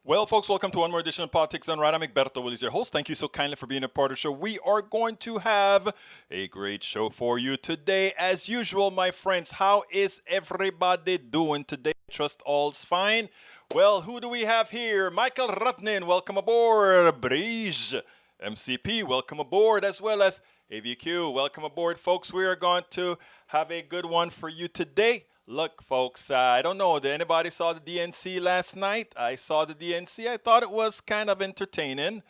Well, folks, welcome to one more edition of Politics Done Right. I'm Egberto Willies, your host. Thank you so kindly for being a part of the show. We are going to have a great show for you today. As usual, my friends, how is everybody doing today? Trust all's fine. Well, who do we have here? Michael Rutnin, welcome aboard. Brige, MCP, welcome aboard, as well as AVQ, welcome aboard, folks. We are going to have a good one for you today. Look, folks, I don't know, did anybody saw the DNC last night? I saw the DNC. I thought it was kind of entertaining.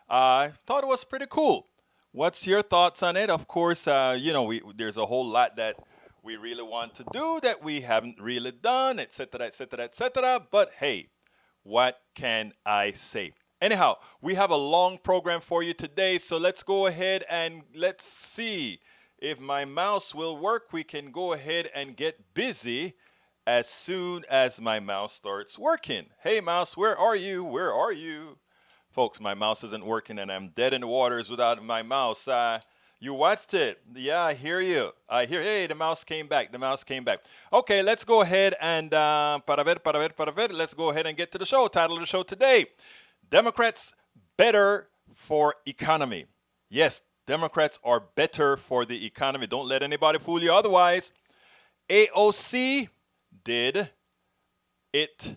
I thought it was pretty cool. What's your thoughts on it? Of course, there's a whole lot that we really want to do that we haven't really done, etc., etc., etc. But hey, what can I say? Anyhow, we have a long program for you today, so let's go ahead and let's see. If my mouse will work, we can go ahead and get busy as soon as my mouse starts working. Hey, mouse, where are you? Where are you? Folks, my mouse isn't working and I'm dead in the waters without my mouse. You watched it. Yeah, I hear you. Hey, the mouse came back. The mouse came back. Okay, let's go ahead and, let's go ahead and get to the show. Title of the show today, Democrats Better for Economy. Yes, Democrats are better for the economy. Don't let anybody fool you otherwise. AOC did it.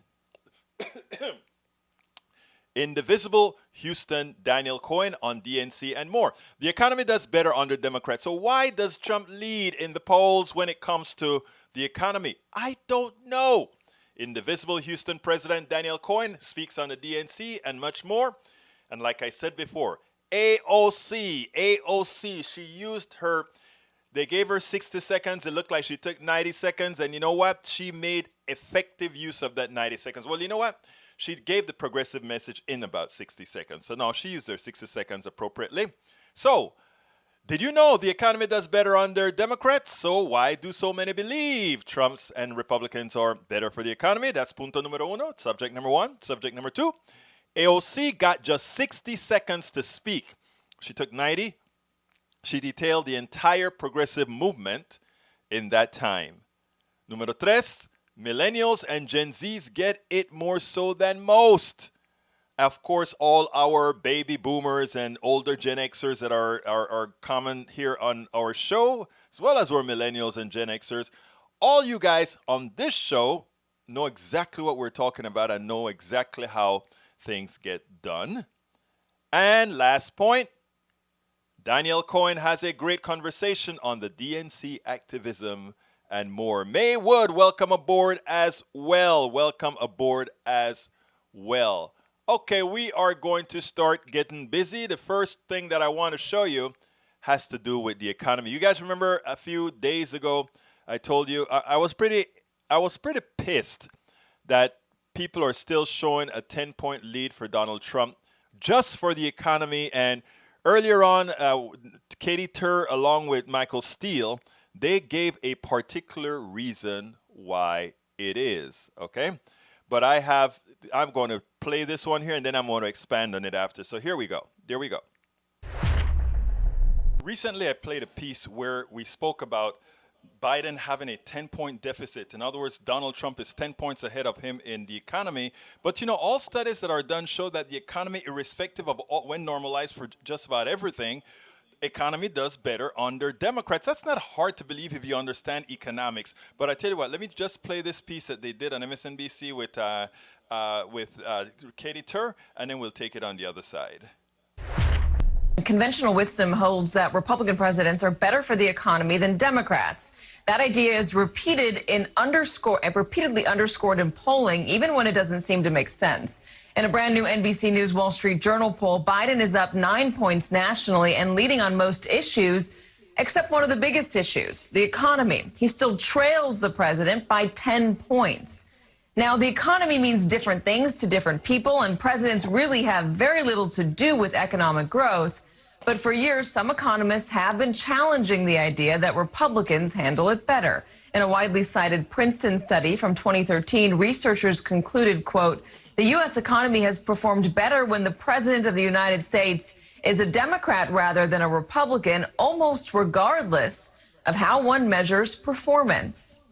Indivisible, Houston, Daniel Cohen on DNC, and more. The economy does better under Democrats. So why does Trump lead in the polls when it comes to the economy? I don't know. Indivisible, Houston President Daniel Cohen speaks on the DNC and much more. And like I said before, AOC, she used her, they gave her 60 seconds. It looked like she took 90 seconds. And you know what? She made effective use of that 90 seconds. Well, you know what? She gave the progressive message in about 60 seconds. So now she used her 60 seconds appropriately. So, did you know the economy does better under Democrats? So why do so many believe Trump's and Republicans are better for the economy? That's punto numero uno, subject number one. Subject number two. AOC got just 60 seconds to speak. She took 90. She detailed the entire progressive movement in that time. Número tres, millennials and Gen Zs get it more so than most. Of course, all our baby boomers and older Gen Xers that are common here on our show, as well as our millennials and Gen Xers, all you guys on this show know exactly what we're talking about and know exactly how things get done. And last point, Daniel Cohen has a great conversation on the DNC activism and more. May Wood, welcome aboard as well. Welcome aboard as well. Okay, we are going to start getting busy. The first thing that I want to show you has to do with the economy. You guys remember a few days ago, I told you I was pretty pissed that people are still showing a 10-point lead for Donald Trump just for the economy. And earlier on, Katie Tur, along with Michael Steele, they gave a particular reason why it is, okay? But I'm going to play this one here, and then I'm going to expand on it after. So here we go. There we go. Recently, I played a piece where we spoke about Biden having a 10-point deficit. In other words, Donald Trump is 10 points ahead of him in the economy. But, you know, all studies that are done show that the economy, irrespective of when normalized for just about everything, economy does better under Democrats. That's not hard to believe if you understand economics. But I tell you what, let me just play this piece that they did on MSNBC with Katie Tur, and then we'll take it on the other side. Conventional wisdom holds that Republican presidents are better for the economy than Democrats. That idea is repeatedly underscored in polling, even when it doesn't seem to make sense. In a brand new NBC News Wall Street Journal poll, Biden is up 9 points nationally and leading on most issues, except one of the biggest issues, the economy. He still trails the president by 10 points. Now, the economy means different things to different people, and presidents really have very little to do with economic growth. But for years, some economists have been challenging the idea that Republicans handle it better. In a widely cited Princeton study from 2013, researchers concluded, quote, the U.S. economy has performed better when the president of the United States is a Democrat rather than a Republican, almost regardless of how one measures performance.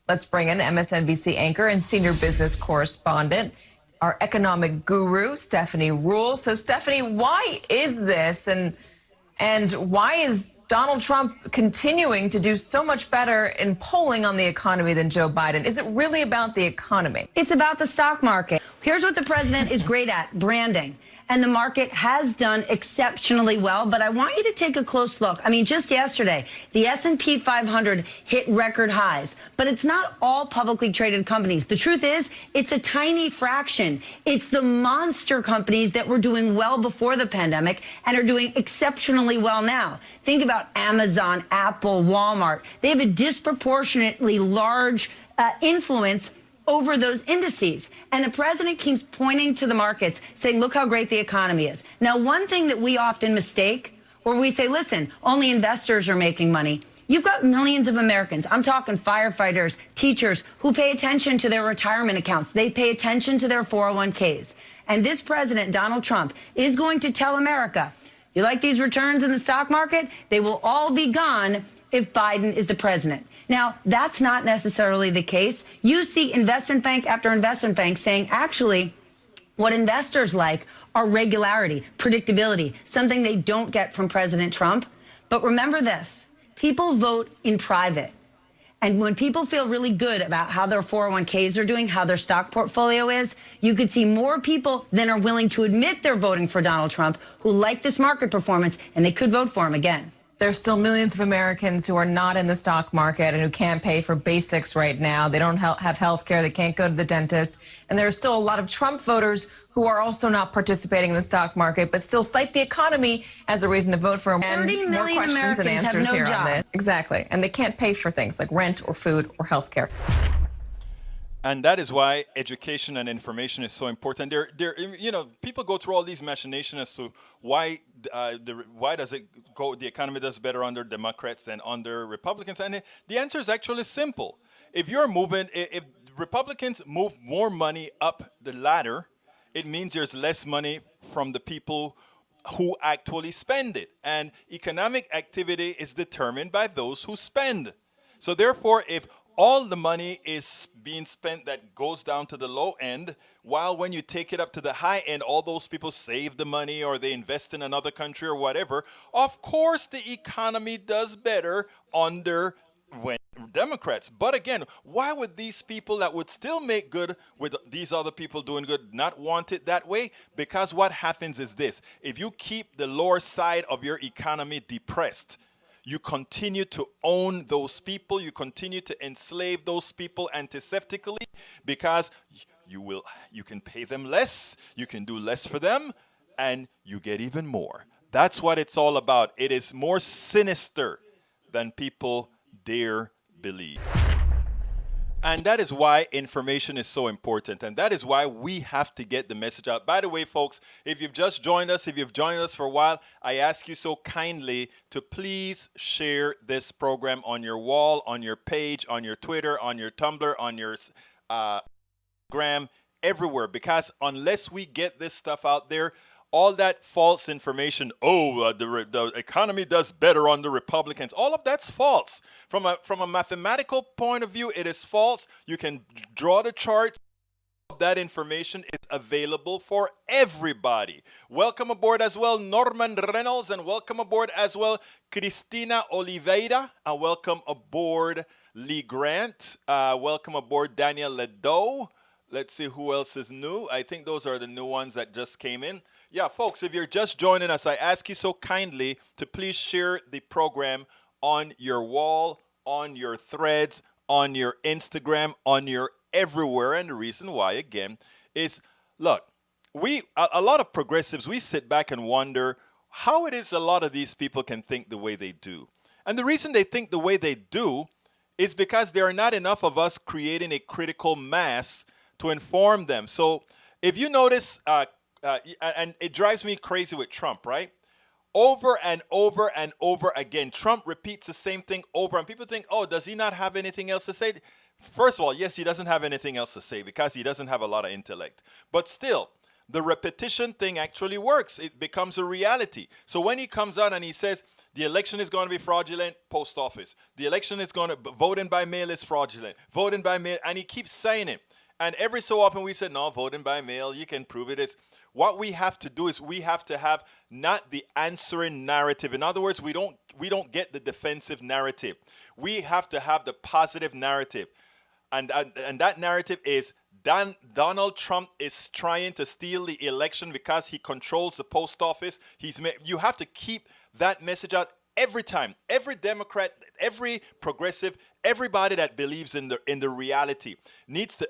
Let's bring in MSNBC anchor and senior business correspondent, our economic guru, Stephanie Rule. So, Stephanie, why is this, and why is Donald Trump continuing to do so much better in polling on the economy than Joe Biden? Is it really about the economy? It's about the stock market. Here's what the president is great at: branding. And the market has done exceptionally well. But I want you to take a close look. I mean, just yesterday, the S&P 500 hit record highs. But it's not all publicly traded companies. The truth is, it's a tiny fraction. It's the monster companies that were doing well before the pandemic and are doing exceptionally well now. Think about Amazon, Apple, Walmart. They have a disproportionately large influence over those indices. And the president keeps pointing to the markets, saying, look how great the economy is. Now, one thing that we often mistake, where we say, listen, only investors are making money. You've got millions of Americans, I'm talking firefighters, teachers, who pay attention to their retirement accounts. They pay attention to their 401ks. And this president, Donald Trump, is going to tell America, you like these returns in the stock market? They will all be gone if Biden is the president. Now, that's not necessarily the case. You see investment bank after investment bank saying, actually, what investors like are regularity, predictability, something they don't get from President Trump. But remember this, people vote in private. And when people feel really good about how their 401ks are doing, how their stock portfolio is, you could see more people than are willing to admit they're voting for Donald Trump who like this market performance, and they could vote for him again. There's still millions of Americans who are not in the stock market and who can't pay for basics right now. They don't have health care. They can't go to the dentist. And there are still a lot of Trump voters who are also not participating in the stock market, but still cite the economy as a reason to vote for him. 30 And million more questions and Americans answers have no here job. on this. Exactly. And they can't pay for things like rent or food or health care. And that is why education and information is so important. People go through all these machinations as to why does it go? The economy does better under Democrats than under Republicans, and the answer is actually simple. If Republicans move more money up the ladder, it means there's less money from the people who actually spend it, and economic activity is determined by those who spend. So therefore, if all the money is being spent that goes down to the low end, while when you take it up to the high end, all those people save the money or they invest in another country or whatever, of course the economy does better under Democrats. But again, why would these people that would still make good with these other people doing good not want it that way? Because what happens is this: if you keep the lower side of your economy depressed, you continue to own those people, you continue to enslave those people antiseptically, because you can pay them less, you can do less for them, and you get even more. That's what it's all about. It is more sinister than people dare believe. And that is why information is so important. And that is why we have to get the message out. By the way, folks, if you've just joined us, if you've joined us for a while, I ask you so kindly to please share this program on your wall, on your page, on your Twitter, on your Tumblr, on your Instagram, everywhere. Because unless we get this stuff out there, all that false information, the economy does better under Republicans, all of that's false. From a mathematical point of view, it is false. You can draw the charts. That information is available for everybody. Welcome aboard as well, Norman Reynolds, and welcome aboard as well, Cristina Oliveira, and welcome aboard, Lee Grant. Welcome aboard, Daniel Ledoux. Let's see who else is new. I think those are the new ones that just came in. Yeah, folks, if you're just joining us, I ask you so kindly to please share the program on your wall, on your threads, on your Instagram, on your everywhere. And the reason why, again, is, look, a lot of progressives, we sit back and wonder how it is a lot of these people can think the way they do. And the reason they think the way they do is because there are not enough of us creating a critical mass to inform them. So if you notice, and it drives me crazy with Trump, right? Over and over and over again, Trump repeats the same thing over, and people think, oh, does he not have anything else to say? First of all, yes, he doesn't have anything else to say because he doesn't have a lot of intellect. But still, the repetition thing actually works. It becomes a reality. So when he comes out and he says, the election is going to be fraudulent, post office. The election is going to, voting by mail is fraudulent. Voting by mail, and he keeps saying it. And every so often we said, no, voting by mail, you can prove it is. What we have to do is we have to have not the answering narrative. In other words, we don't get the defensive narrative. We have to have the positive narrative. And that narrative is Donald Trump is trying to steal the election because he controls the post office. You have to keep that message out every time. Every Democrat, every progressive, everybody that believes in the reality needs to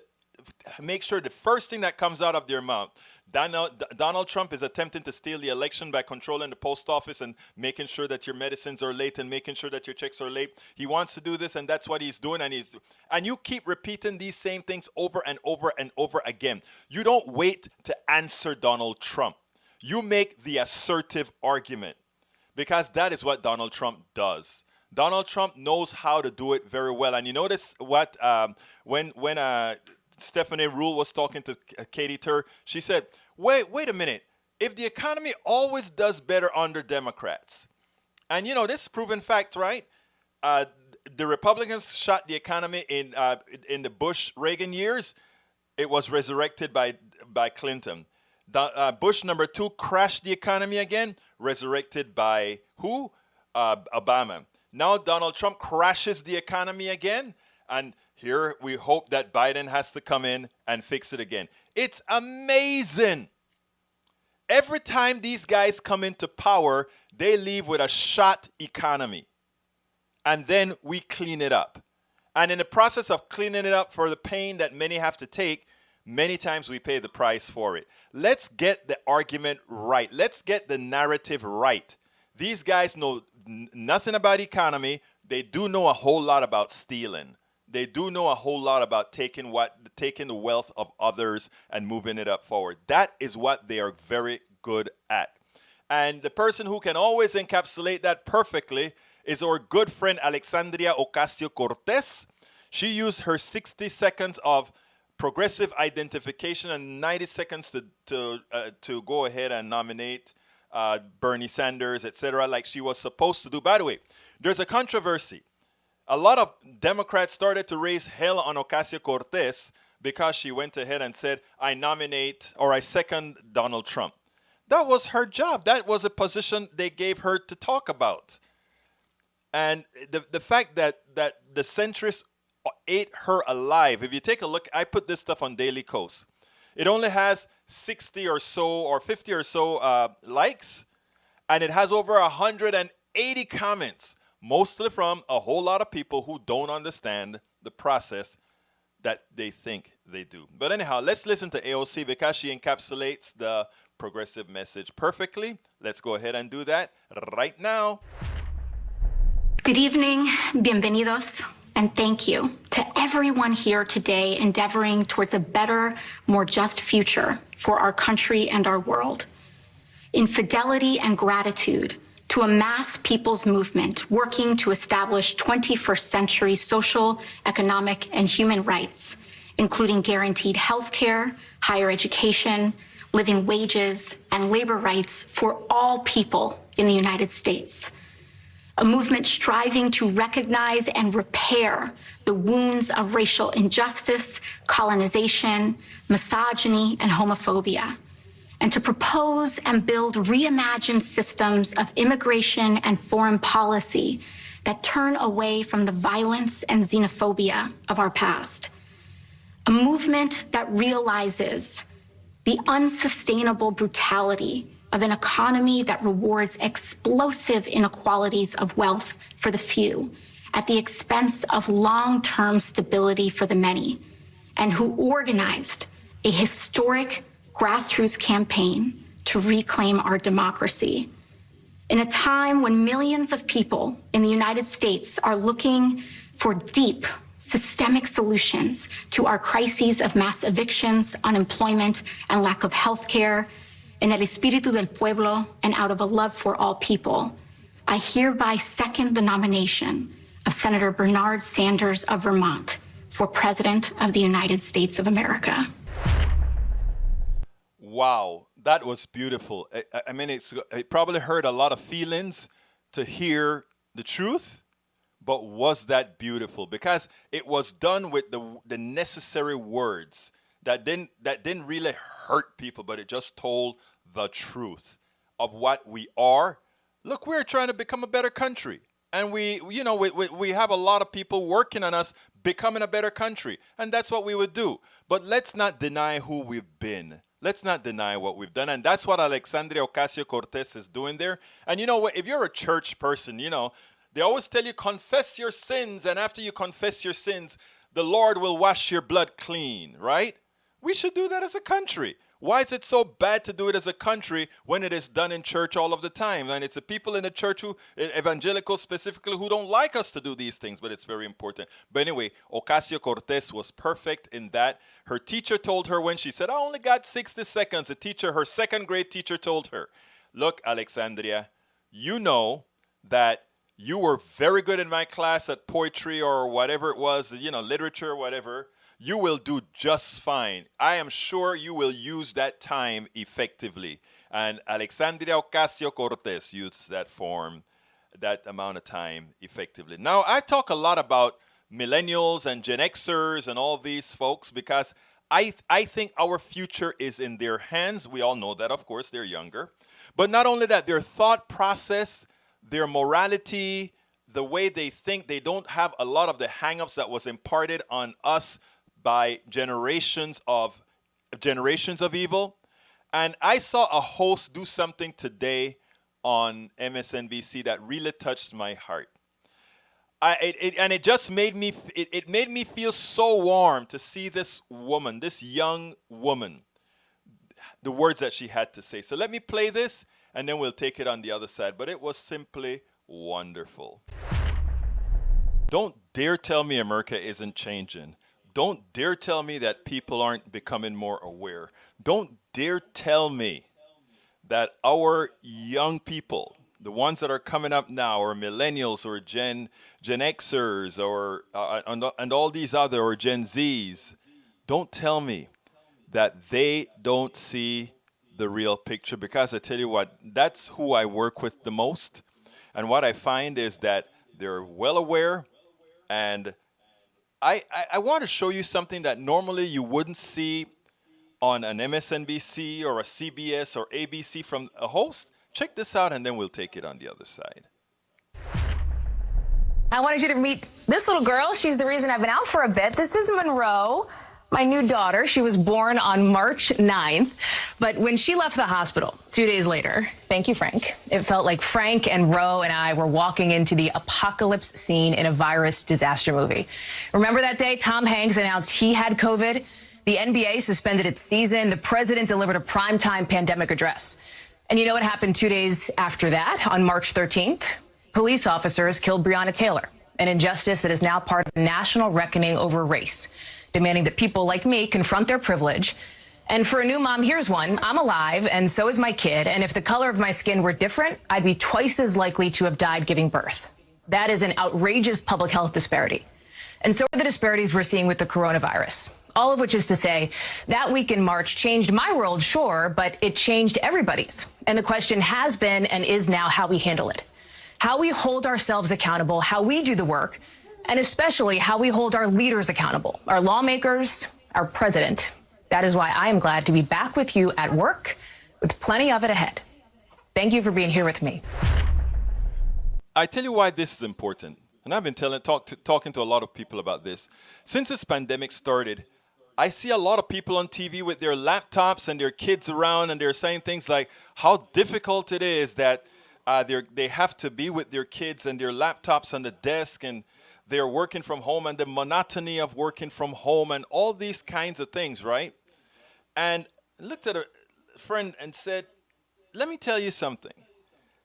make sure the first thing that comes out of their mouth, Donald Trump is attempting to steal the election by controlling the post office and making sure that your medicines are late and making sure that your checks are late. He wants to do this, and that's what he's doing. And you keep repeating these same things over and over and over again. You don't wait to answer Donald Trump. You make the assertive argument, because that is what Donald Trump does. Donald Trump knows how to do it very well. And you notice what when Stephanie Rule was talking to Katie Tur, she said, wait a minute. If the economy always does better under Democrats, and this is proven fact, right? The Republicans shot the economy in the Bush-Reagan years. It was resurrected by Clinton. Bush number 2 crashed the economy again, resurrected by who? Obama. Now Donald Trump crashes the economy again, and here we hope that Biden has to come in and fix it again. It's amazing. Every time these guys come into power, they leave with a shot economy. And then we clean it up. And in the process of cleaning it up, for the pain that many have to take, many times we pay the price for it. Let's get the argument right. Let's get the narrative right. These guys know nothing about economy. They do know a whole lot about stealing. They do know a whole lot about taking the wealth of others and moving it up forward. That is what they are very good at. And the person who can always encapsulate that perfectly is our good friend Alexandria Ocasio-Cortez. She used her 60 seconds of progressive identification and 90 seconds to go ahead and nominate Bernie Sanders, etc., like she was supposed to do. By the way, there's a controversy. A lot of Democrats started to raise hell on Ocasio-Cortez because she went ahead and said, I nominate or I second Donald Trump. That was her job. That was a position they gave her to talk about. And the fact that the centrists ate her alive. If you take a look, I put this stuff on Daily Kos. It only has 60 or so or 50 or so likes, and it has over 180 comments, mostly from a whole lot of people who don't understand the process that they think they do. But anyhow, let's listen to AOC because she encapsulates the progressive message perfectly. Let's go ahead and do that right now. Good evening, bienvenidos, and thank you to everyone here today endeavoring towards a better, more just future for our country and our world. In fidelity and gratitude to a mass people's movement working to establish 21st century social, economic, and human rights, including guaranteed health care, higher education, living wages, and labor rights for all people in the United States. A movement striving to recognize and repair the wounds of racial injustice, colonization, misogyny, and homophobia, and to propose and build reimagined systems of immigration and foreign policy that turn away from the violence and xenophobia of our past. A movement that realizes the unsustainable brutality of an economy that rewards explosive inequalities of wealth for the few at the expense of long-term stability for the many, and who organized a historic grassroots campaign to reclaim our democracy. In a time when millions of people in the United States are looking for deep, systemic solutions to our crises of mass evictions, unemployment, and lack of health care, in el espíritu del pueblo and out of a love for all people, I hereby second the nomination of Senator Bernard Sanders of Vermont for President of the United States of America. Wow, that was beautiful. I mean, it probably hurt a lot of feelings to hear the truth, but was that beautiful? Because it was done with the necessary words. that didn't really hurt people, but it just told the truth of what we are. Look, we're trying to become a better country. And we have a lot of people working on us becoming a better country. And that's what we would do. But let's not deny who we've been. Let's not deny what we've done. And that's what Alexandria Ocasio-Cortez is doing there. And you know what? If you're a church person, they always tell you confess your sins. And after you confess your sins, the Lord will wash your blood clean, right? We should do that as a country. Why is it so bad to do it as a country when it is done in church all of the time? And it's the people in the church who, evangelicals specifically, who don't like us to do these things, but it's very important. But anyway, Ocasio-Cortez was perfect in that. Her teacher told her when she said, I only got 60 seconds, her second grade teacher told her, look, Alexandria, you know that you were very good in my class at poetry or whatever it was, literature or whatever. You will do just fine. I am sure you will use that time effectively. And Alexandria Ocasio-Cortez used that amount of time effectively. Now, I talk a lot about millennials and Gen Xers and all these folks because I think our future is in their hands. We all know that, of course, they're younger. But not only that, their thought process, their morality, the way they think, they don't have a lot of the hang-ups that was imparted on us by generations of evil. And I saw a host do something today on MSNBC that really touched my heart. It just made me feel so warm to see this woman, this young woman, the words that she had to say. So let me play this and then we'll take it on the other side. But it was simply wonderful. Don't dare tell me America isn't changing. Don't dare tell me that people aren't becoming more aware. Don't dare tell me that our young people, the ones that are coming up now, or millennials, or Gen Xers, or and all these other, or Gen Zs, don't tell me that they don't see the real picture. Because I tell you what, that's who I work with the most. And what I find is that they're well aware, and I want to show you something that normally you wouldn't see on an MSNBC or a CBS or ABC from a host. Check this out, and then we'll take it on the other side. I wanted you to meet this little girl. She's the reason I've been out for a bit. This is Monroe, my new daughter. She was born on March 9th. But when she left the hospital 2 days later, thank you, Frank, it felt like Frank and Roe and I were walking into the apocalypse scene in a virus disaster movie. Remember that day Tom Hanks announced he had COVID? The NBA suspended its season. The president delivered a primetime pandemic address. And you know what happened 2 days after that, on March 13th? Police officers killed Breonna Taylor, an injustice that is now part of a national reckoning over race, demanding that people like me confront their privilege. And for a new mom, here's one. I'm alive, and so is my kid. And if the color of my skin were different, I'd be twice as likely to have died giving birth. That is an outrageous public health disparity. And so are the disparities we're seeing with the coronavirus. All of which is to say, that week in March changed my world, sure, but it changed everybody's. And the question has been and is now how we handle it. How we hold ourselves accountable, how we do the work, and especially how we hold our leaders accountable, our lawmakers, our president. That is why I am glad to be back with you at work with plenty of it ahead. Thank you for being here with me. I tell you why this is important. And I've been talking to a lot of people about this. Since this pandemic started, I see a lot of people on TV with their laptops and their kids around, and they're saying things like how difficult it is that they have to be with their kids and their laptops on the desk, and they're working from home, and the monotony of working from home, and all these kinds of things, right? And I looked at a friend and said, let me tell you something.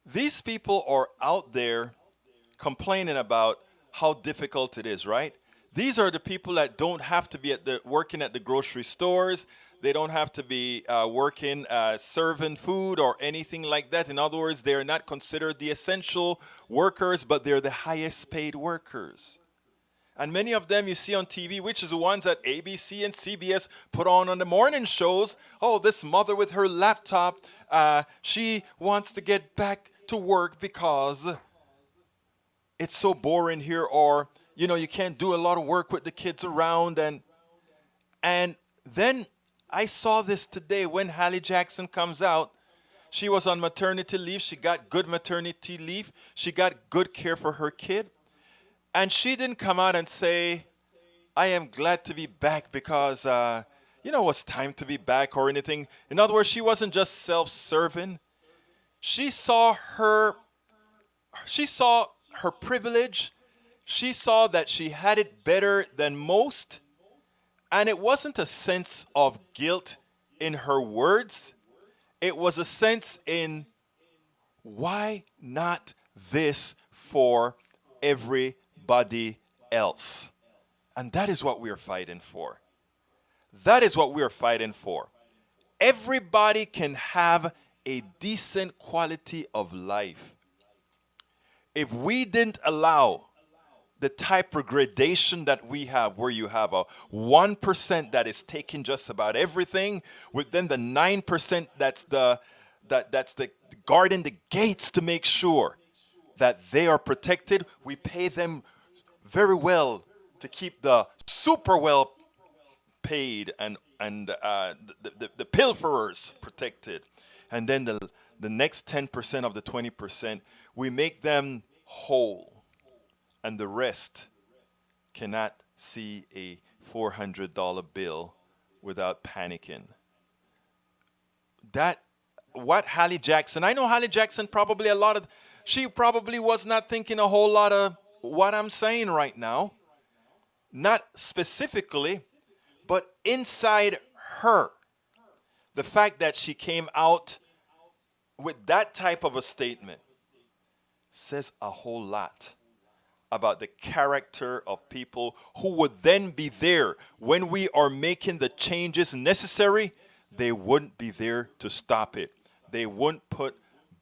These people are out there complaining about how difficult it is, right? These are the people that don't have to be working at the grocery stores. They don't have to be working serving food or anything like that. In other words, they are not considered the essential workers, but they're the highest paid workers. And many of them you see on TV, which is the ones that ABC and CBS put on the morning shows. Oh, this mother with her laptop, she wants to get back to work because it's so boring here, or you can't do a lot of work with the kids around, and Then I saw this today when Hallie Jackson comes out. She was on maternity leave. She got good maternity leave. She got good care for her kid. And she didn't come out and say, I am glad to be back because, it was time to be back or anything. In other words, she wasn't just self-serving. She saw her privilege. She saw that she had it better than most. And it wasn't a sense of guilt in her words. It was a sense in, why not this for everybody else? And that is what we are fighting for. That is what we are fighting for. Everybody can have a decent quality of life. If we didn't allow the type of gradation that we have, where you have a 1% that is taking just about everything, with then the 9% that's the guarding the gates to make sure that they are protected. We pay them very well to keep the super well paid and the pilferers protected. And then the next 10% of the 20%, we make them whole. And the rest cannot see a $400 bill without panicking. What Hallie Jackson, I know Hallie Jackson she probably was not thinking a whole lot of what I'm saying right now. Not specifically, but inside her. The fact that she came out with that type of a statement says a whole lot about the character of people who would then be there when we are making the changes necessary. They wouldn't be there to stop it. They wouldn't put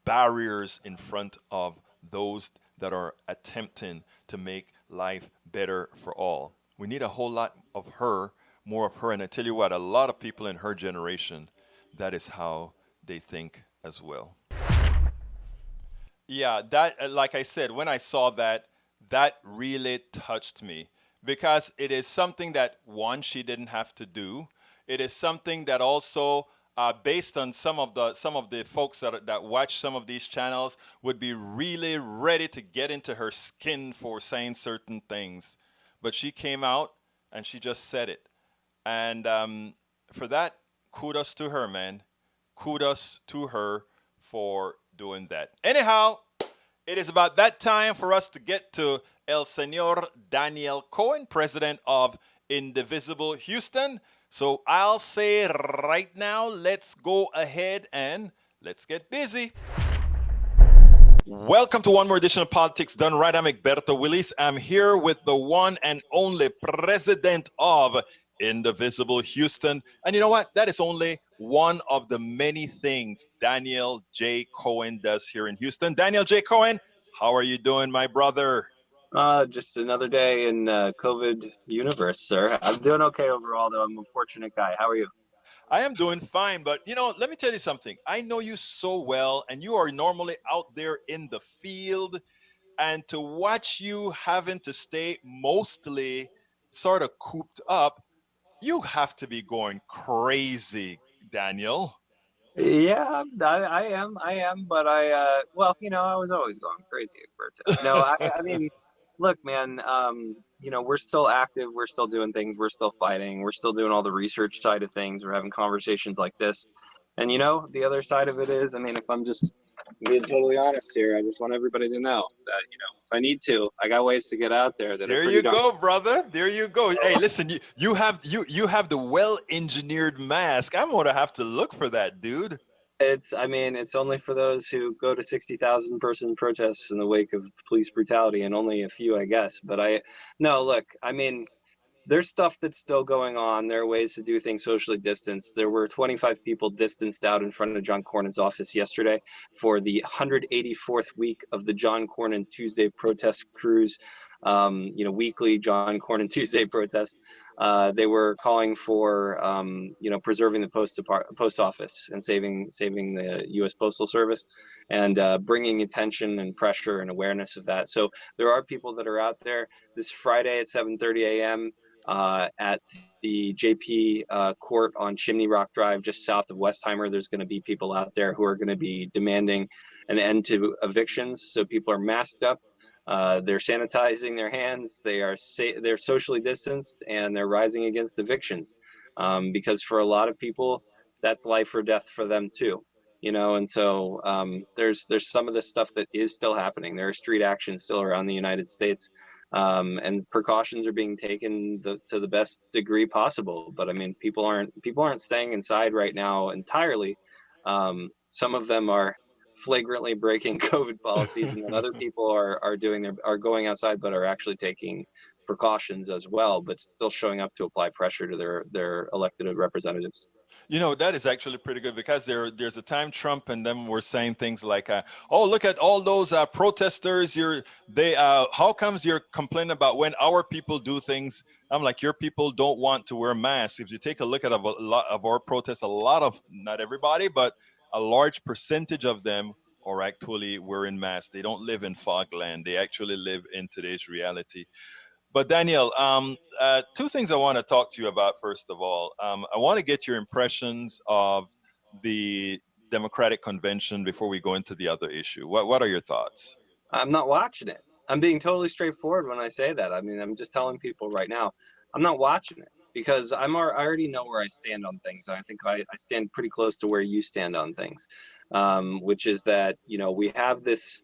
barriers in front of those that are attempting to make life better for all. We need a whole lot of her, more of her. And I tell you what, a lot of people in her generation, that is how they think as well. Yeah, that, like I said, when I saw that, that really touched me, because it is something that, one, she didn't have to do. It is something that also, based on some of the folks that watch some of these channels, would be really ready to get into her skin for saying certain things. But she came out and she just said it. And for that, kudos to her, man. Kudos to her for doing that. Anyhow, it is about that time for us to get to El Señor Daniel Cohen, president of Indivisible Houston. So I'll say right now, let's go ahead and let's get busy. Welcome to one more edition of Politics Done Right. I'm Egberto Willis. I'm here with the one and only president of Indivisible Houston. And you know what? That is only one of the many things Daniel J. Cohen does here in Houston. Daniel J. Cohen, how are you doing, my brother? Just another day in COVID universe, sir. I'm doing okay overall, though. I'm a fortunate guy. How are you? I am doing fine, but let me tell you something. I know you so well, and you are normally out there in the field, and to watch you having to stay mostly sort of cooped up, you have to be going crazy, Daniel. Yeah, I am, but I was always going crazy, Egberto. No, I mean, look, man, we're still active, we're still doing things, we're still fighting, we're still doing all the research side of things, we're having conversations like this. And the other side of it is, I mean, if I'm just being totally honest here, I just want everybody to know that, if I need to, I got ways to get out there. There you go, brother. There you go. Hey, listen, you have the well-engineered mask. I'm gonna have to look for that, dude. It's only for those who go to 60,000 person protests in the wake of police brutality, and only a few, I guess. But look, I mean, there's stuff that's still going on. There are ways to do things socially distanced. There were 25 people distanced out in front of John Cornyn's office yesterday for the 184th week of the John Cornyn Tuesday protest cruise, weekly John Cornyn Tuesday protest. They were calling for, preserving the post office and saving the U.S. Postal Service, and bringing attention and pressure and awareness of that. So there are people that are out there. This Friday at 7:30 a.m., at the JP court on Chimney Rock Drive, just south of Westheimer. There's going to be people out there who are going to be demanding an end to evictions. So people are masked up. They're sanitizing their hands. They're socially distanced, and they're rising against evictions, because for a lot of people, that's life or death for them too. And so there's some of this stuff that is still happening. There are street actions still around the United States, and precautions are being taken to the best degree possible. But I mean, people aren't staying inside right now entirely. Some of them are flagrantly breaking COVID policies, and then other people are going outside, but are actually taking precautions as well, but still showing up to apply pressure to their elected representatives. That is actually pretty good, because there's a time Trump and them were saying things like, "Oh, look at all those protesters. How comes you're complaining about when our people do things?" I'm like, your people don't want to wear masks. If you take a look at a lot of our protests, not everybody, but a large percentage of them are actually wearing masks. They don't live in fogland. They actually live in today's reality. But Daniel, two things I want to talk to you about. First of all, I want to get your impressions of the Democratic convention before we go into the other issue. What are your thoughts? I'm not watching it. I'm being totally straightforward when I say that. I mean, I'm just telling people right now, I'm not watching it, because I already know where I stand on things. I think I stand pretty close to where you stand on things, which is that, we have this,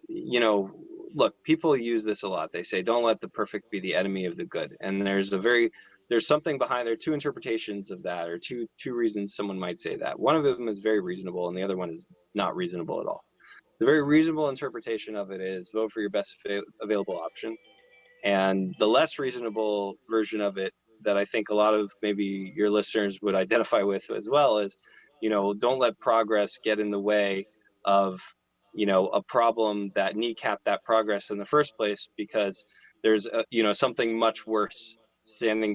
look, people use this a lot. They say, don't let the perfect be the enemy of the good. And there's something behind there, two interpretations of that, or two reasons someone might say that. One of them is very reasonable, and the other one is not reasonable at all. The very reasonable interpretation of it is vote for your best available option. And the less reasonable version of it, that I think a lot of maybe your listeners would identify with as well, is, don't let progress get in the way of, a problem that kneecapped that progress in the first place, because there's something much worse standing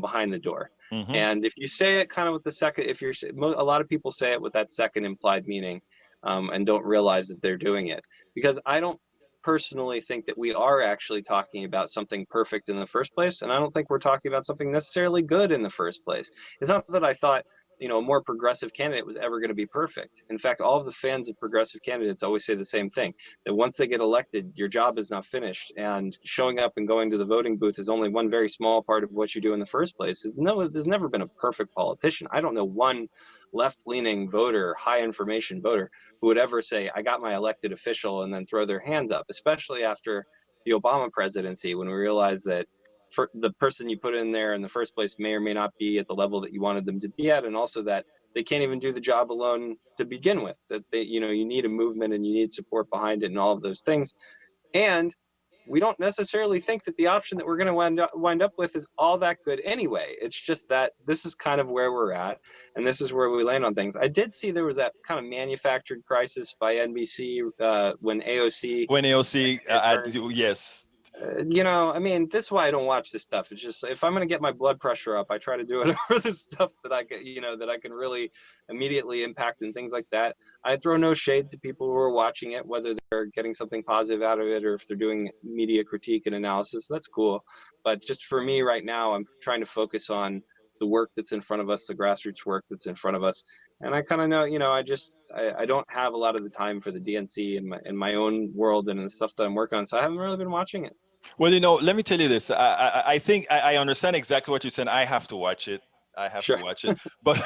behind the door. Mm-hmm. And if you say it kind of with the second, a lot of people say it with that second implied meaning, and don't realize that they're doing it. Because I don't personally think that we are actually talking about something perfect in the first place, and I don't think we're talking about something necessarily good in the first place. It's not that I thought a more progressive candidate was ever going to be perfect. In fact, all of the fans of progressive candidates always say the same thing, that once they get elected, your job is not finished, and showing up and going to the voting booth is only one very small part of what you do in the first place. There's never been a perfect politician. I don't know one left-leaning voter, high information voter, who would ever say, I got my elected official, and then throw their hands up, especially after the Obama presidency, when we realized that for the person you put in there in the first place may or may not be at the level that you wanted them to be at, and also that they can't even do the job alone to begin with, that you need a movement and you need support behind it and all of those things. And we don't necessarily think that the option that we're going to wind up with is all that good anyway. It's just that this is kind of where we're at, and this is where we land on things. I did see there was that kind of manufactured crisis by NBC when AOC. Yes. I mean, this is why I don't watch this stuff. It's just, if I'm going to get my blood pressure up, I try to do it over the stuff that I can, that I can really immediately impact and things like that. I throw no shade to people who are watching it, whether they're getting something positive out of it or if they're doing media critique and analysis. That's cool. But just for me right now, I'm trying to focus on the work that's in front of us, the grassroots work that's in front of us. And I kind of know, I don't have a lot of the time for the DNC in my own world and the stuff that I'm working on. So I haven't really been watching it. Well, let me tell you this. I think I understand exactly what you're saying. I have to watch it. To watch it. But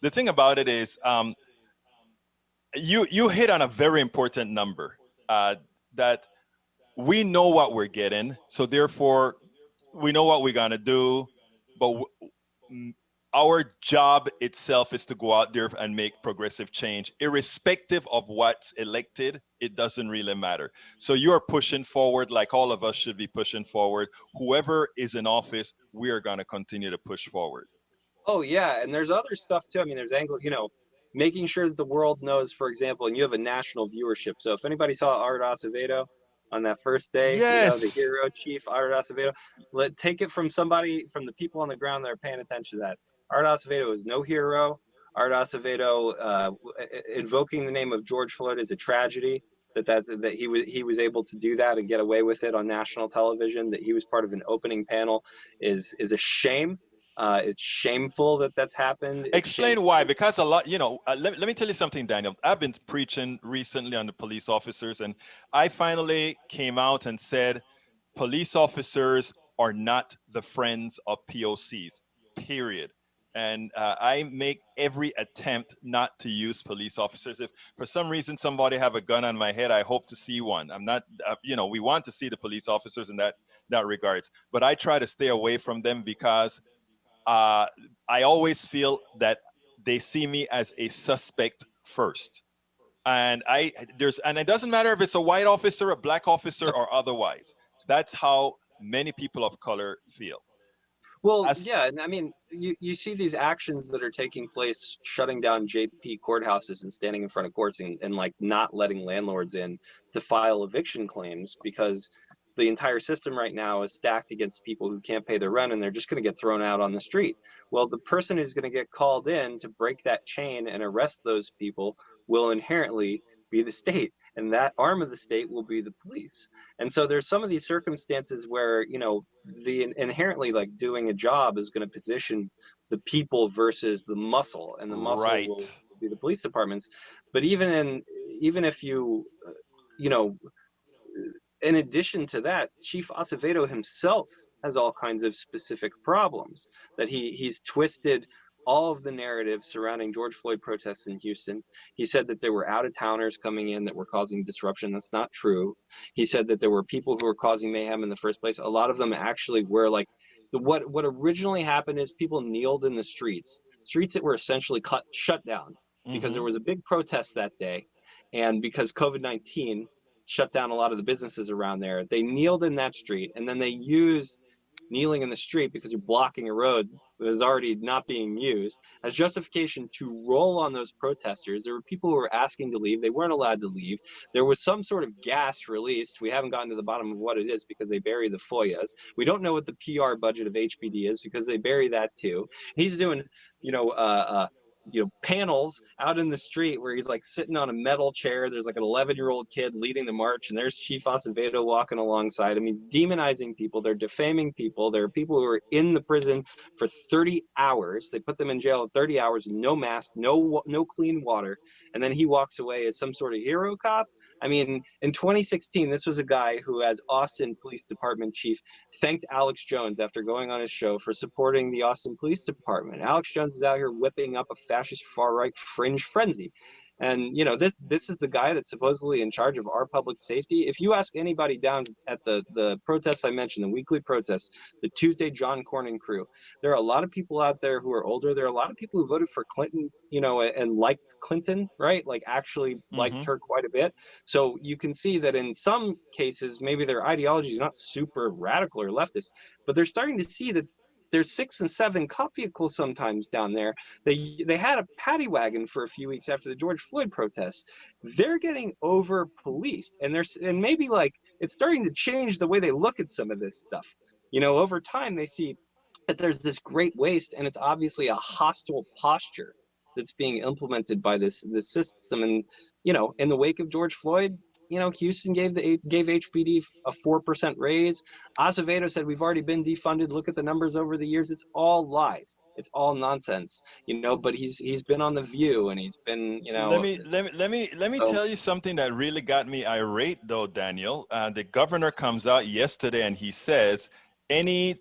the thing about it is, you hit on a very important number, that we know what we're getting. So therefore, we know what we're gonna do. But our job itself is to go out there and make progressive change, irrespective of what's elected. It doesn't really matter. So you are pushing forward, like all of us should be pushing forward. Whoever is in office, we are going to continue to push forward. Oh yeah, and there's other stuff too. I mean, there's making sure that the world knows, for example, and you have a national viewership. So if anybody saw Art Acevedo on that first day, yes, the hero chief Art Acevedo, take it from the people on the ground that are paying attention to that. Art Acevedo is no hero. Art Acevedo invoking the name of George Floyd is a tragedy. that he was able to do that and get away with it on national television, that he was part of an opening panel is a shame. It's shameful that that's happened. It's Explain shameful. why, because a lot, let me tell you something, Daniel. I've been preaching recently on the police officers, and I finally came out and said police officers are not the friends of POCs, period. And I make every attempt not to use police officers. If for some reason somebody have a gun on my head, I hope to see one. I'm not, we want to see the police officers in that regards, but I try to stay away from them because I always feel that they see me as a suspect first. And and it doesn't matter if it's a white officer, a black officer, or otherwise. That's how many people of color feel. Well, yeah, and I mean, you see these actions that are taking place, shutting down JP courthouses and standing in front of courts and like not letting landlords in to file eviction claims because the entire system right now is stacked against people who can't pay their rent and they're just going to get thrown out on the street. Well, the person who's going to get called in to break that chain and arrest those people will inherently be the state, and that arm of the state will be the police. And so there's some of these circumstances where, the inherently like doing a job is going to position the people versus the muscle, and the muscle Right. will be the police departments. But even if you, in addition to that, Chief Acevedo himself has all kinds of specific problems that he's twisted all of the narrative surrounding George Floyd protests in Houston. He said that there were out-of-towners coming in that were causing disruption. That's not true. He said that there were people who were causing mayhem in the first place. A lot of them actually were like, what originally happened is people kneeled in the streets that were essentially shut down because there was a big protest that day. And because COVID-19 shut down a lot of the businesses around there, they kneeled in that street, and then they used kneeling in the street because you're blocking a road that is already not being used as justification to roll on those protesters. There were people who were asking to leave. They weren't allowed to leave. There was some sort of gas released. We haven't gotten to the bottom of what it is because they bury the FOIAs. We don't know what the PR budget of HPD is because they bury that too. He's doing, panels out in the street where he's like sitting on a metal chair. There's like an 11-year-old kid leading the march, and there's Chief Acevedo walking alongside him. He's demonizing people. They're defaming people. There are people who are in the prison for 30 hours. They put them in jail 30 hours, no mask, no clean water, and then he walks away as some sort of hero cop. I mean, in 2016, this was a guy who, as Austin Police Department chief, thanked Alex Jones after going on his show for supporting the Austin Police Department. Alex Jones is out here whipping up a fascist far-right fringe frenzy. And, this is the guy that's supposedly in charge of our public safety. If you ask anybody down at the protests I mentioned, the weekly protests, the Tuesday John Cornyn crew, there are a lot of people out there who are older. There are a lot of people who voted for Clinton, and liked Clinton, right? Like actually liked her quite a bit. So you can see that in some cases, maybe their ideology is not super radical or leftist, but they're starting to see that there's 6 and 7 cop vehicles sometimes down there. They had a paddy wagon for a few weeks after the George Floyd protests. They're getting over policed, and maybe like it's starting to change the way they look at some of this stuff. Over time they see that there's this great waste, and it's obviously a hostile posture that's being implemented by this system. And in the wake of George Floyd, Houston gave HPD a 4% raise. Acevedo said we've already been defunded. Look at the numbers over the years. It's all lies. It's all nonsense. But he's been on The View, and he's been Let me tell you something that really got me irate, though, Daniel. The governor comes out yesterday and he says any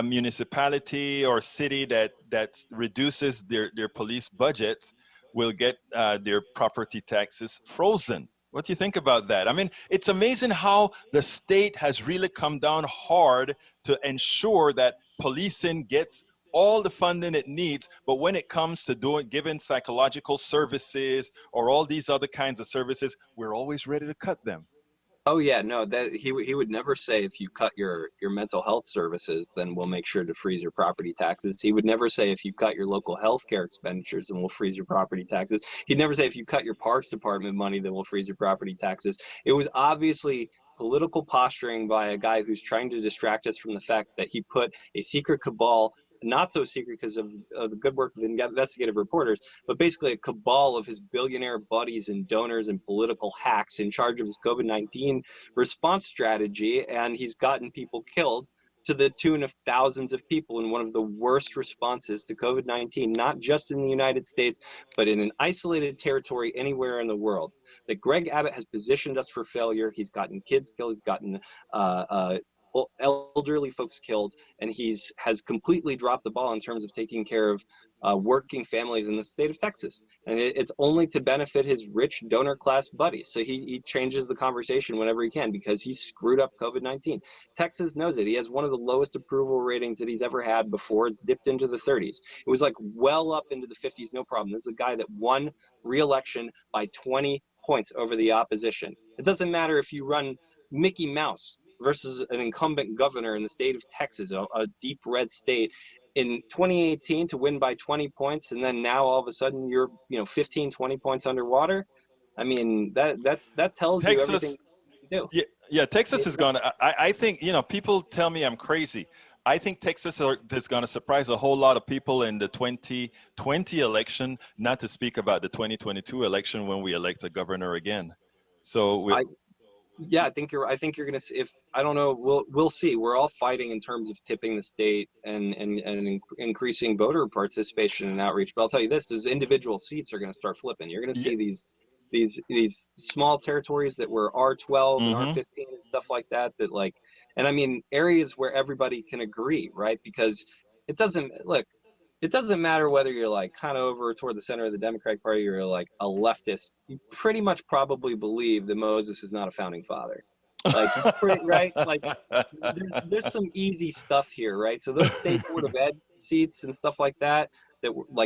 municipality or city that reduces their police budgets will get their property taxes frozen. What do you think about that? I mean, it's amazing how the state has really come down hard to ensure that policing gets all the funding it needs, but when it comes to giving psychological services or all these other kinds of services, we're always ready to cut them. Oh yeah, no, that he would never say if you cut your mental health services, then we'll make sure to freeze your property taxes. He would never say if you cut your local health care expenditures, then we'll freeze your property taxes. He'd never say if you cut your parks department money, then we'll freeze your property taxes. It was obviously political posturing by a guy who's trying to distract us from the fact that he put a secret cabal not so secret because of the good work of investigative reporters, but basically a cabal of his billionaire buddies and donors and political hacks in charge of his COVID-19 response strategy, and he's gotten people killed to the tune of thousands of people in one of the worst responses to COVID-19, not just in the United States, but in an isolated territory anywhere in the world. That Greg Abbott has positioned us for failure. He's gotten kids killed. He's gotten elderly folks killed, and has completely dropped the ball in terms of taking care of working families in the state of Texas. And it's only to benefit his rich donor class buddies. So he changes the conversation whenever he can because he screwed up COVID-19. Texas knows it. He has one of the lowest approval ratings that he's ever had before. It's dipped into the 30s. It was like well up into the 50s, no problem. This is a guy that won re-election by 20 points over the opposition. It doesn't matter if you run Mickey Mouse versus an incumbent governor in the state of Texas, a deep red state, in 2018 to win by 20 points, and then now all of a sudden you're 15, 20 points underwater. I mean, that tells Texas, you everything you do. Yeah, Texas is going to, I think, people tell me I'm crazy. I think Texas is going to surprise a whole lot of people in the 2020 election, not to speak about the 2022 election when we elect a governor again. So I think you're going to see. If I don't know, we'll see. We're all fighting in terms of tipping the state and increasing voter participation and outreach. But I'll tell you this: those individual seats are going to start flipping. You're going to see these small territories that were R12 and R15 and stuff like that. And I mean areas where everybody can agree, right? Because it doesn't matter whether you're like kind of over toward the center of the Democratic Party or like a leftist. You pretty much probably believe that Moses is not a founding father. Right? Like there's some easy stuff here, right? So those state board of ed seats and stuff like that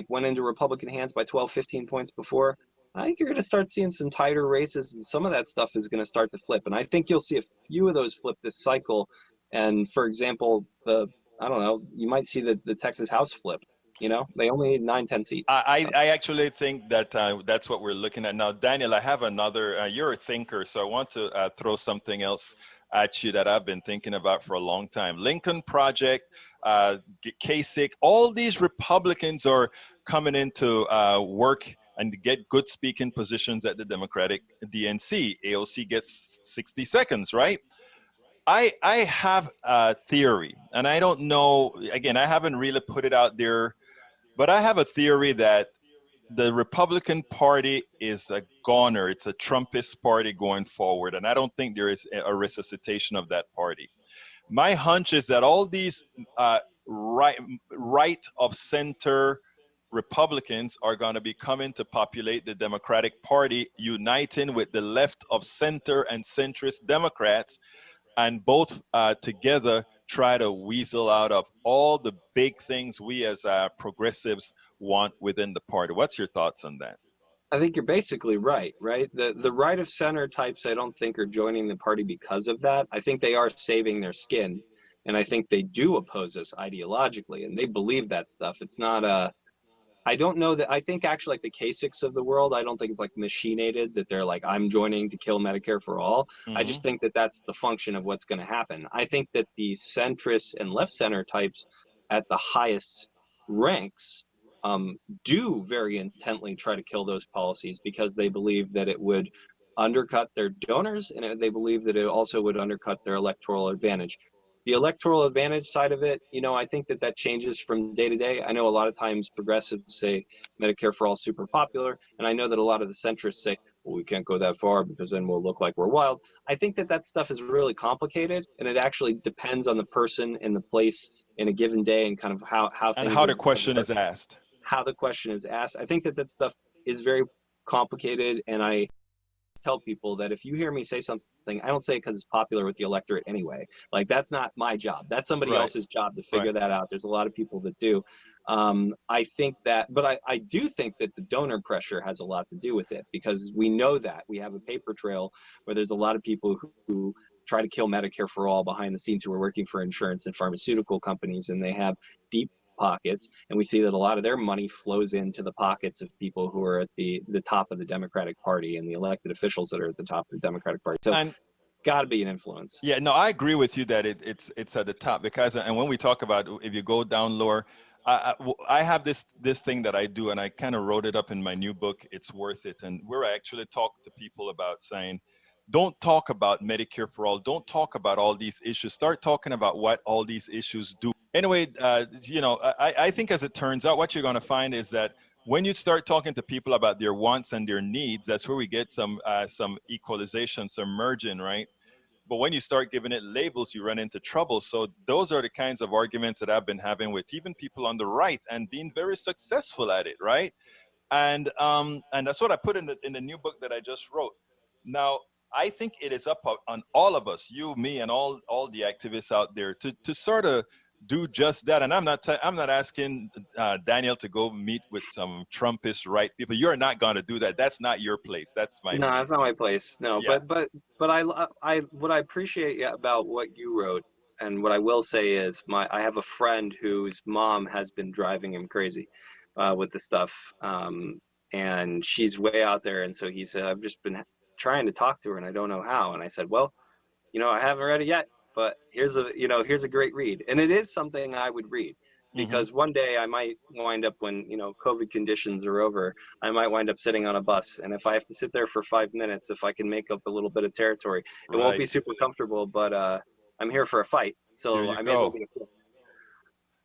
went into Republican hands by 12, 15 points before. I think you're going to start seeing some tighter races, and some of that stuff is going to start to flip. And I think you'll see a few of those flip this cycle. And for example, you might see the Texas House flip. They only need 9-10 seats. I actually think that that's what we're looking at now. Daniel, I have another, you're a thinker, so I want to throw something else at you that I've been thinking about for a long time. Lincoln Project, Kasich, all these Republicans are coming into work and get good speaking positions at the Democratic DNC. AOC gets 60 seconds, right? I have a theory, and I don't know, again, I haven't really put it out there, but I have a theory that the Republican Party is a goner. It's a Trumpist party going forward, and I don't think there is a resuscitation of that party. My hunch is that all these right of center Republicans are going to be coming to populate the Democratic Party, uniting with the left of center and centrist Democrats, and both together try to weasel out of all the big things we as progressives want within the party. What's your thoughts on that? I think you're basically right? The right of center types, I don't think are joining the party because of that. I think they are saving their skin, and I think they do oppose us ideologically, and they believe that stuff. It's not I don't know that. I think actually like the Kasichs of the world, I don't think it's like machinated that they're like, I'm joining to kill Medicare for all. I just think that that's the function of what's going to happen. I think that the centrist and left center types at the highest ranks do very intently try to kill those policies because they believe that it would undercut their donors, and they believe that it also would undercut their electoral advantage. The electoral advantage side of it, I think that changes from day to day. I know a lot of times progressives say Medicare for all is super popular, and I know that a lot of the centrists say, well, we can't go that far because then we'll look like we're wild. I think that stuff is really complicated, and it actually depends on the person and the place in a given day and kind of how and how the question is asked. How the question is asked. I think that stuff is very complicated, and I tell people that if you hear me say something, I don't say it because it's popular with the electorate anyway. Like, that's not my job. That's somebody else's job to figure that out. There's a lot of people that do. I think that, but I do think that the donor pressure has a lot to do with it, because we know that we have a paper trail where there's a lot of people who try to kill Medicare for all behind the scenes who are working for insurance and pharmaceutical companies, and they have deep pockets, and we see that a lot of their money flows into the pockets of people who are at the top of the Democratic Party and the elected officials that are at the top of the Democratic Party. So got to be an influence. Yeah, no, I agree with you that it's at the top, because, and when we talk about if you go down lower, I have this thing that I do, and I kind of wrote it up in my new book, It's Worth It. And where I actually talk to people about saying, don't talk about Medicare for all. Don't talk about all these issues. Start talking about what all these issues do. Anyway, I think as it turns out, what you're going to find is that when you start talking to people about their wants and their needs, that's where we get some equalization, some merging, right? But when you start giving it labels, you run into trouble. So those are the kinds of arguments that I've been having with even people on the right and being very successful at it, right? And that's what I put in the new book that I just wrote. Now, I think it is up on all of us, you, me, and all the activists out there to sort of do just that. And I'm not asking Daniel to go meet with some Trumpist right people. You're not going to do that. That's not your place. That's my No, place. that's not my place. No, Yeah. but I what I appreciate about what you wrote, and what I will say is I have a friend whose mom has been driving him crazy with the stuff, and she's way out there. And so he said, I've just been trying to talk to her, and I don't know how. And I said, well, I haven't read it yet, but here's a great read. And it is something I would read, because one day I might wind up, when, COVID conditions are over, I might wind up sitting on a bus. And if I have to sit there for 5 minutes, if I can make up a little bit of territory, it won't be super comfortable, but I'm here for a fight. So I may as well be equipped.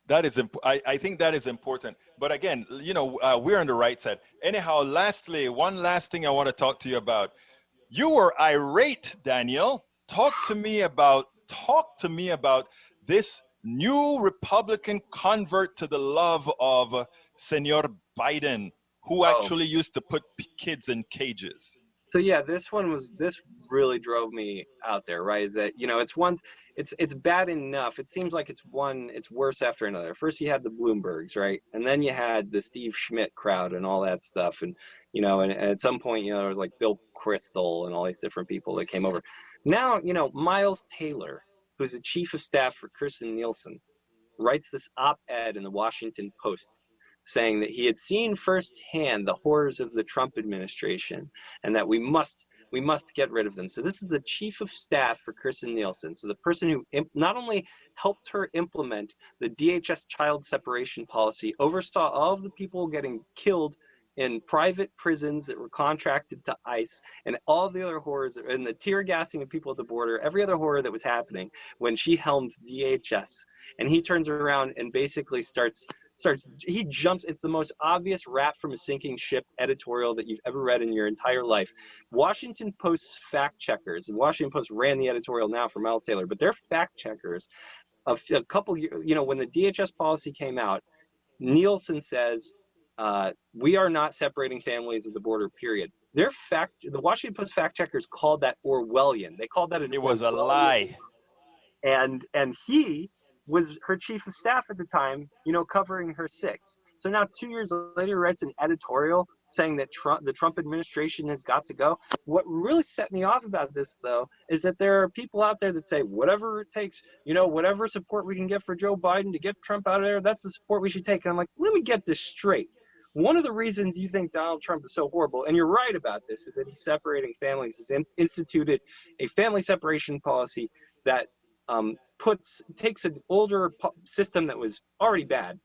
That is, I think that is important. But again, we're on the right side. Anyhow, lastly, one last thing I want to talk to you about. You were irate, Daniel. Talk to me about this new Republican convert to the love of Senor Biden, who actually used to put kids in cages. So yeah, this really drove me out there, right? Is that, it's bad enough. It seems like it's worse after another. First you had the Bloombergs, right? And then you had the Steve Schmidt crowd and all that stuff. And, and at some point, there was like Bill Kristol and all these different people that came over. Now, Miles Taylor, who's the chief of staff for Kirstjen Nielsen, writes this op-ed in the Washington Post saying that he had seen firsthand the horrors of the Trump administration and that we must get rid of them. So this is the chief of staff for Kirstjen Nielsen. So the person who not only helped her implement the DHS child separation policy, oversaw all of the people getting killed in private prisons that were contracted to ICE, and all the other horrors, and the tear gassing of people at the border, every other horror that was happening when she helmed DHS. And he turns around and basically he jumps. It's the most obvious rap from a sinking ship editorial that you've ever read in your entire life. Washington Post's fact checkers, and Washington Post ran the editorial now for Miles Taylor, but their fact checkers, a couple years, when the DHS policy came out, Nielsen says, we are not separating families at the border, period. The Washington Post fact checkers called that Orwellian. They called that It was a lie. And he was her chief of staff at the time, covering her six. So now 2 years later, writes an editorial saying that the Trump administration has got to go. What really set me off about this, though, is that there are people out there that say, whatever it takes, whatever support we can get for Joe Biden to get Trump out of there, that's the support we should take. And I'm like, let me get this straight. One of the reasons you think Donald Trump is so horrible, and you're right about this, is that he's separating families. He's instituted a family separation policy that takes an older system that was already bad,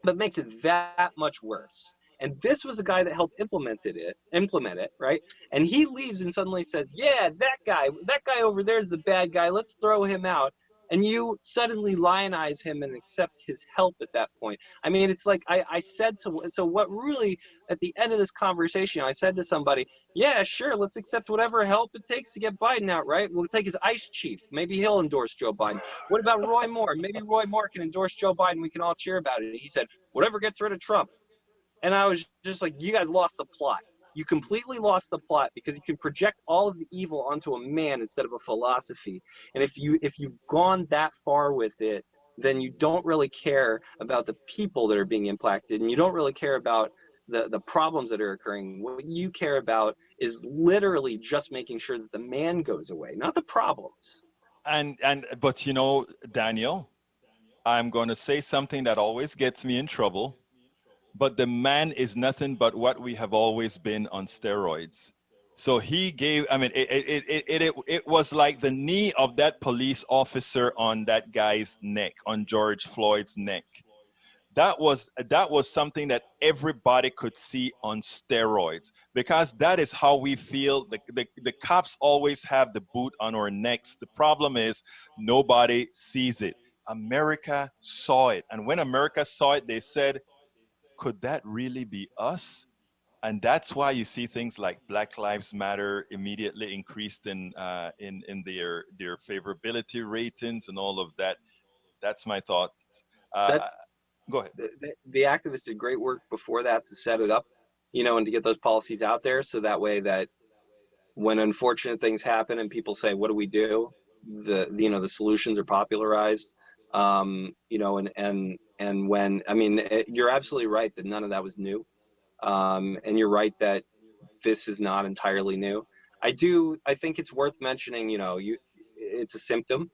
but makes it that much worse. And this was a guy that helped implement it, right? And he leaves and suddenly says, yeah, that guy over there is the bad guy. Let's throw him out. And you suddenly lionize him and accept his help at that point. I mean, it's like I said so what really, at the end of this conversation, I said to somebody, yeah, sure, let's accept whatever help it takes to get Biden out, right? We'll take his ICE chief. Maybe he'll endorse Joe Biden. What about Roy Moore? Maybe Roy Moore can endorse Joe Biden. We can all cheer about it. And he said, whatever gets rid of Trump. And I was just like, you guys lost the plot. You completely lost the plot, because you can project all of the evil onto a man instead of a philosophy. And if you've gone that far with it, then you don't really care about the people that are being impacted, and you don't really care about the problems that are occurring. What you care about is literally just making sure that the man goes away, not the problems. But Daniel, I'm going to say something that always gets me in trouble. But the man is nothing but what we have always been on steroids. So he gave, it was like the knee of that police officer on that guy's neck, on George Floyd's neck. that was something that everybody could see on steroids, because that is how we feel. The cops always have the boot on our necks. The problem is nobody sees it. America saw it, and when America saw it, they said, could that really be us? And that's why you see things like Black Lives Matter immediately increased in their favorability ratings and all of that. That's my thought. Uh, That's Go ahead. the activists did great work before that to set it up, and to get those policies out there, so that way that when unfortunate things happen and people say, what do we do? The solutions are popularized. And when, you're absolutely right that none of that was new. And you're right that this is not entirely new. I think it's worth mentioning, it's a symptom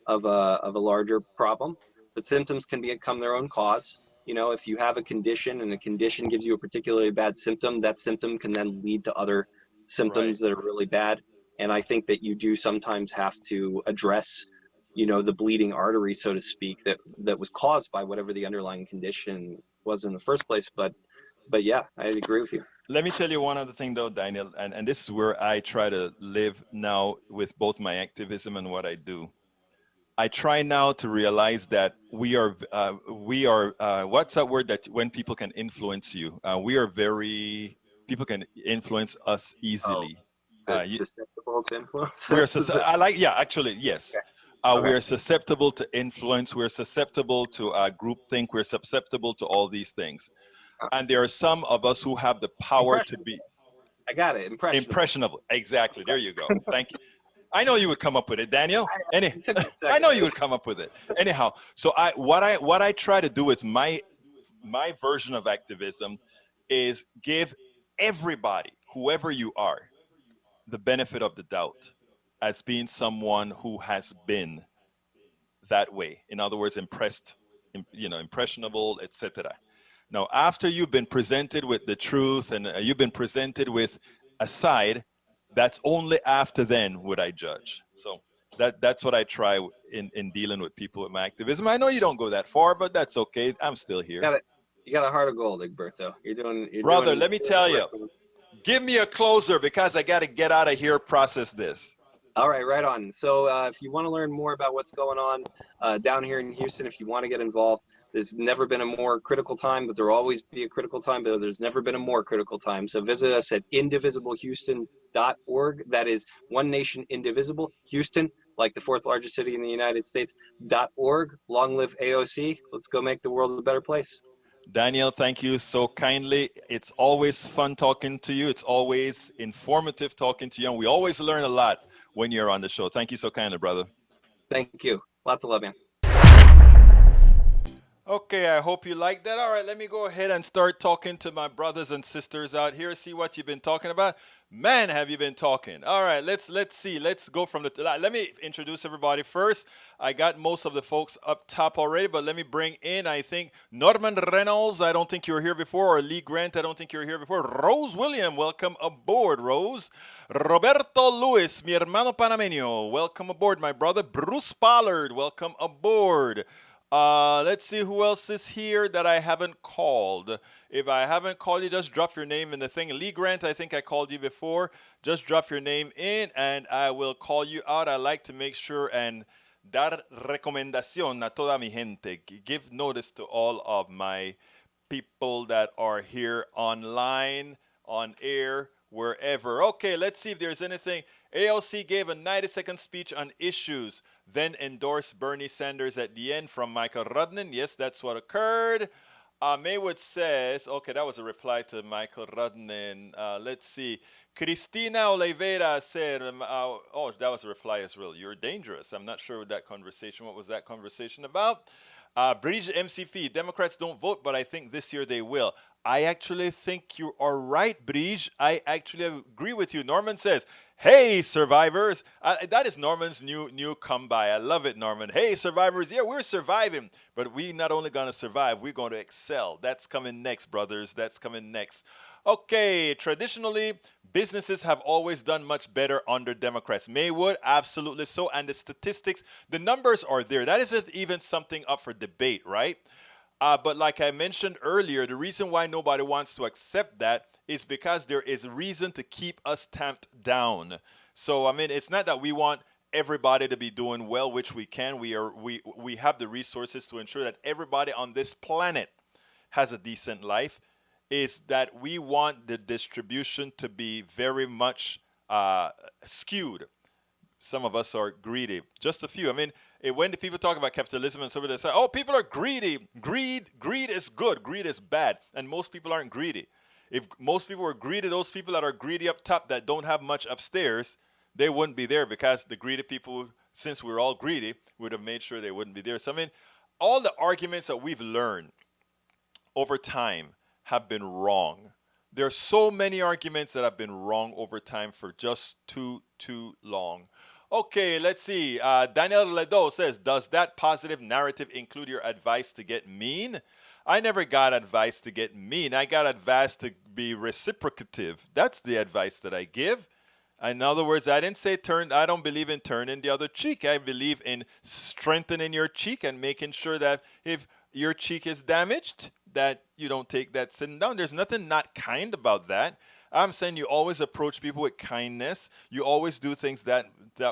of a larger problem, but symptoms can become their own cause. If you have a condition and a condition gives you a particularly bad symptom, that symptom can then lead to other symptoms that are really bad. And I think that you do sometimes have to address, the bleeding artery, so to speak, that was caused by whatever the underlying condition was in the first place. But yeah, I agree with you. Let me tell you one other thing though, Daniel, and this is where I try to live now with both my activism and what I do. I try now to realize that we are what's that word that when people can influence you? People can influence us easily. Susceptible to influence? Actually, yes. We are susceptible to influence. We're susceptible to groupthink. We're susceptible to all these things. And there are some of us who have the power to be. I got it. Impressionable. Exactly. There you go. Thank you. I know you would come up with it, Daniel. I know you would come up with it. Anyhow, so what I try to do with my version of activism is give everybody, whoever you are, the benefit of the doubt as being someone who has been that way. In other words, impressionable, etc. Now, after you've been presented with the truth and you've been presented with a side, that's only after then would I judge. So that's what I try in dealing with people with my activism. I know you don't go that far, but that's okay. I'm still here. You got a heart of gold, Egberto. Brother, let me tell you, give me a closer because I got to get out of here, process this. All right, right on. So if you want to learn more about what's going on down here in Houston, if you want to get involved, there's never been a more critical time, but there will always be a critical time, but there's never been a more critical time. So visit us at indivisiblehouston.org. That is One Nation Indivisible, Houston, like the fourth largest city in the United States, .org. Long live AOC. Let's go make the world a better place. Daniel, thank you so kindly. It's always fun talking to you. It's always informative talking to you. And we always learn a lot when you're on the show. Thank you so kindly, brother. Thank you. Lots of love, man. Okay, I hope you like that. All right, let me go ahead and start talking to my brothers and sisters out here. See what you've been talking about. Man, have you been talking? All right, let's see. Let's go from let me introduce everybody first. I got most of the folks up top already, but let me bring in, I think, Norman Reynolds. I don't think you were here before. Or Lee Grant, I don't think you were here before. Rose William, welcome aboard, Rose. Roberto Luis, mi hermano panameño, welcome aboard, my brother. Bruce Pollard, welcome aboard. Let's see who else is here that I haven't called. If I haven't called you, just drop your name in the thing. Lee Grant, I think I called you before. Just drop your name in and I will call you out. I like to make sure and dar recomendación a toda mi gente. Give notice to all of my people that are here online, on air, wherever. Okay, let's see if there's anything. AOC gave a 90-second speech on issues, then endorsed Bernie Sanders at the end from Michael Rudnin. Yes, that's what occurred. Maywood says, okay, that was a reply to Michael Rudnin. Let's see. Cristina Oliveira said, oh, that was a reply as well. You're dangerous. I'm not sure what that conversation, what was that conversation about? British MCP, Democrats don't vote, but I think this year they will. I actually think you are right, Brige. I actually agree with you. Norman says, hey, survivors. That is Norman's new come by. I love it, Norman. Hey, survivors. Yeah, we're surviving. But we're not only going to survive, we're going to excel. That's coming next, brothers. That's coming next. Okay, traditionally, businesses have always done much better under Democrats. Maywood, absolutely so. And the statistics, the numbers are there. That isn't even something up for debate, right? But like I mentioned earlier, the reason why nobody wants to accept that is because there is reason to keep us tamped down. So I mean, it's not that we want everybody to be doing well, which we can. We have the resources to ensure that everybody on this planet has a decent life. Is that we want the distribution to be very much skewed. Some of us are greedy. Just a few. I mean, when the people talk about capitalism and so on, they say, "Oh, people are greedy. Greed is good. Greed is bad." And most people aren't greedy. If most people were greedy, those people that are greedy up top that don't have much upstairs, they wouldn't be there because the greedy people, since we're all greedy, would have made sure they wouldn't be there. So I mean, all the arguments that we've learned over time have been wrong. There are so many arguments that have been wrong over time for just too long. Okay, let's see. Daniel Ledo says, does that positive narrative include your advice to get mean? I never got advice to get mean. I got advice to be reciprocative. That's the advice that I give. In other words, I didn't say I don't believe in turning the other cheek. I believe in strengthening your cheek and making sure that if your cheek is damaged, that you don't take that sitting down. There's nothing not kind about that. I'm saying you always approach people with kindness. You always do things that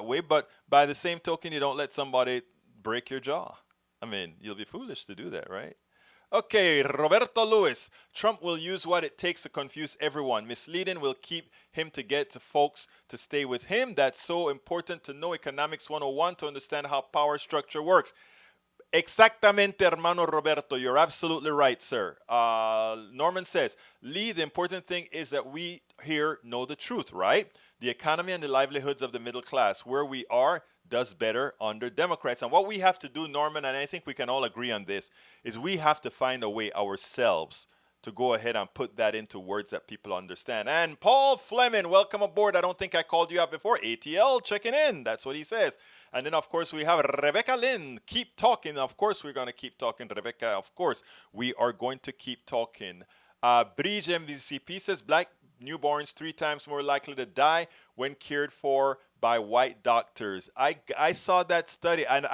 way. But by the same token, you don't let somebody break your jaw. I mean, you'll be foolish to do that, right? Okay, Roberto Lewis. Trump will use what it takes to confuse everyone. Misleading will keep him to get to folks to stay with him. That's so important to know Economics 101 to understand how power structure works. Exactamente, hermano Roberto. You're absolutely right, sir. Norman says, Lee, the important thing is that we here know the truth, right? The economy and the livelihoods of the middle class, where we are, does better under Democrats. And what we have to do, Norman, and I think we can all agree on this, is we have to find a way ourselves to go ahead and put that into words that people understand. And Paul Fleming, welcome aboard. I don't think I called you out before. ATL checking in. That's what he says. And then, of course, we have Rebecca Lynn. Keep talking. Of course, we're going to keep talking, Rebecca. Of course, we are going to keep talking. Bridge MVCP says black newborns 3 times more likely to die when cared for by white doctors. I saw that study, and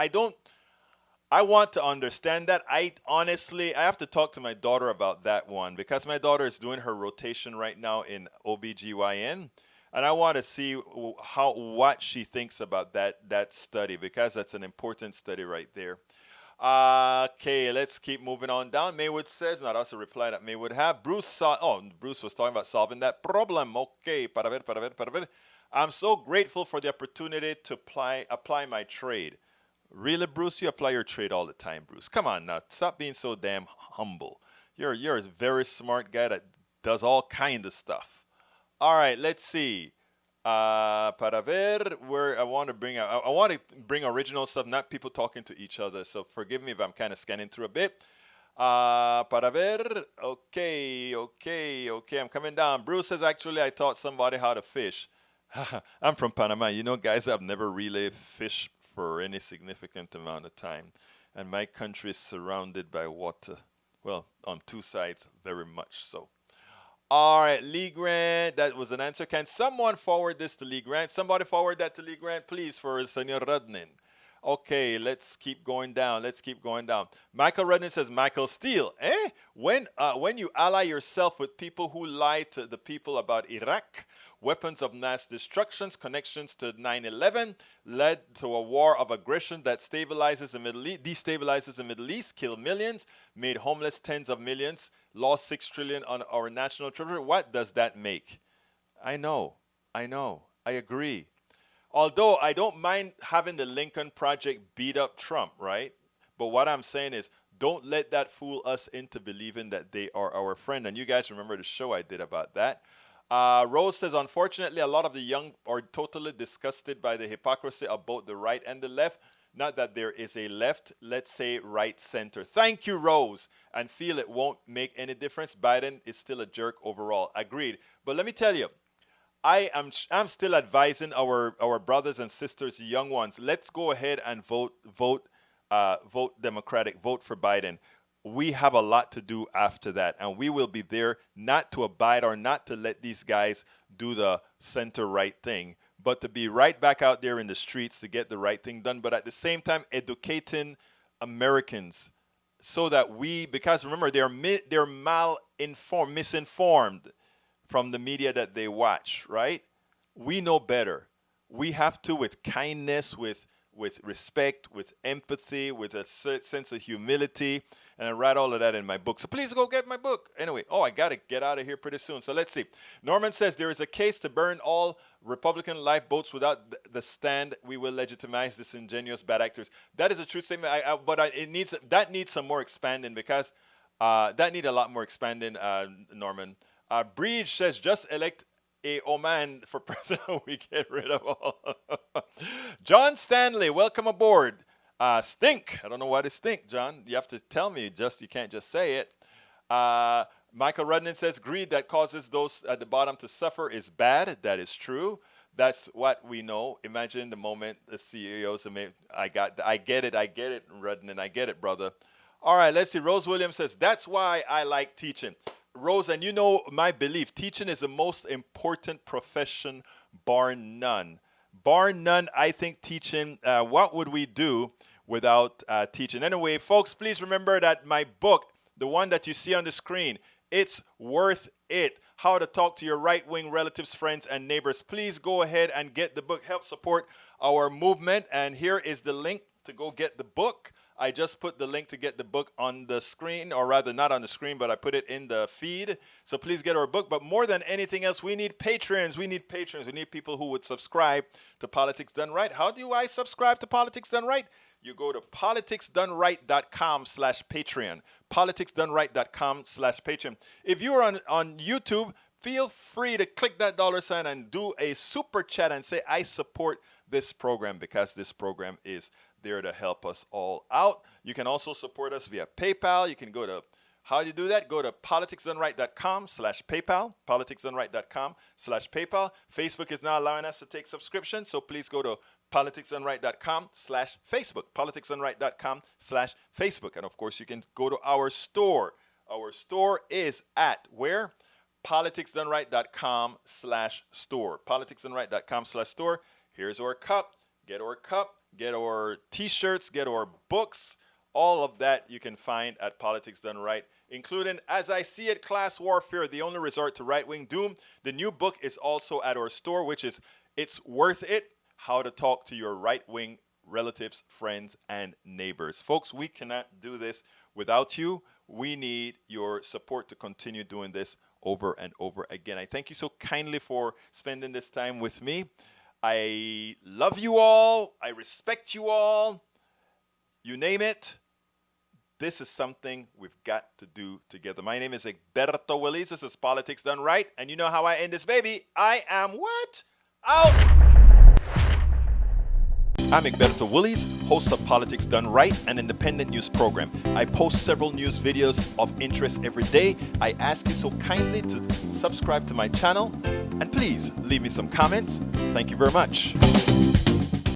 I want to understand that. I have to talk to my daughter about that one because my daughter is doing her rotation right now in OBGYN. And I want to see what she thinks about that study because that's an important study right there. Okay, let's keep moving on down. Maywood says, not us a reply that Maywood have. Bruce was talking about solving that problem. Okay, para ver. I'm so grateful for the opportunity to apply my trade. Really, Bruce? You apply your trade all the time, Bruce. Come on now, stop being so damn humble. You're a very smart guy that does all kind of stuff. All right, let's see. Para ver, where I want to bring original stuff, not people talking to each other. So forgive me if I'm kind of scanning through a bit. Para ver, okay. I'm coming down. Bruce says, actually, I taught somebody how to fish. I'm from Panama. You know, guys, I've never really fished for any significant amount of time. And my country is surrounded by water. Well, on 2 sides, very much so. All right, Lee Grant, that was an answer. Can someone forward this to Lee Grant? Somebody forward that to Lee Grant, please, for Senor Rudnin. Okay, let's keep going down. Michael Rudnin says, Michael Steele, when you ally yourself with people who lie to the people about Iraq, weapons of mass destruction, connections to 9/11, led to a war of aggression that destabilizes the Middle East, killed millions, made homeless tens of millions, lost $6 trillion on our national treasury. What does that make? I know. I agree. Although I don't mind having the Lincoln Project beat up Trump, right? But what I'm saying is, don't let that fool us into believing that they are our friend. And you guys remember the show I did about that. Rose says, unfortunately, a lot of the young are totally disgusted by the hypocrisy of both the right and the left. Not that there is a left, let's say right center. Thank you, Rose. And feel it won't make any difference. Biden is still a jerk overall. Agreed. But let me tell you, I'm still advising our brothers and sisters, young ones, let's go ahead and vote Democratic, vote for Biden. We have a lot to do after that, and we will be there not to abide or not to let these guys do the center-right thing, but to be right back out there in the streets to get the right thing done, but at the same time educating Americans so that because remember, they're misinformed from the media that they watch, right? We know better. We have to, with kindness, with respect, with empathy, with a sense of humility. And I write all of that in my book. So please go get my book. Anyway, I got to get out of here pretty soon. So let's see. Norman says there is a case to burn all Republican lifeboats without the stand. We will legitimize disingenuous bad actors. That is a true statement. That needs some more expanding because that need a lot more expanding, Norman. Breach says just elect a Oman for president. We get rid of all. John Stanley, welcome aboard. Stink. I don't know why to stink, John. You have to tell me. You can't just say it. Michael Rudnan says greed that causes those at the bottom to suffer is bad. That is true. That's what we know. Imagine the moment the CEOs I get it, Rudnan. I get it, brother. All right, let's see. Rose Williams says that's why I like teaching. Rose, and you know my belief, teaching is the most important profession, bar none. Bar none, I think teaching, what would we do without teaching? Anyway, folks, please remember that my book, the one that you see on the screen, it's worth it. How to talk to your right-wing relatives, friends, and neighbors. Please go ahead and get the book. Help support our movement. And here is the link to go get the book. I just put the link to get the book on the screen, or rather not on the screen, but I put it in the feed. So please get our book. But more than anything else, we need patrons. We need people who would subscribe to Politics Done Right. How do I subscribe to Politics Done Right? You go to politicsdoneright.com/Patreon. Politicsdoneright.com/Patreon. If you're on YouTube, feel free to click that $sign and do a super chat and say, I support this program, because this program is there to help us all out. You can also support us via PayPal. You can go to, how do you do that? Go to politicsdoneright.com/PayPal, politicsdoneright.com/PayPal. Facebook is now allowing us to take subscriptions, so please go to politicsdoneright.com/Facebook, politicsdoneright.com/Facebook. And of course, you can go to our store. Our store is at where? politicsdoneright.com/store, politicsdoneright.com/store. Here's our cup. Get our cup. Get our t-shirts, get our books, all of that you can find at Politics Done Right, including As I See It, Class Warfare, the only resort to right-wing doom. The new book is also at our store, which is It's Worth It, How to Talk to Your Right-Wing Relatives, Friends, and Neighbors. Folks, we cannot do this without you. We need your support to continue doing this over and over again. I thank you so kindly for spending this time with me. I love you all. I respect you all. You name it. This is something we've got to do together. My name is Egberto Willies. This is Politics Done Right. And you know how I end this baby. I am what? Out. I'm Egberto Willies, host of Politics Done Right, an independent news program. I post several news videos of interest every day. I ask you so kindly to subscribe to my channel. And please leave me some comments. Thank you very much.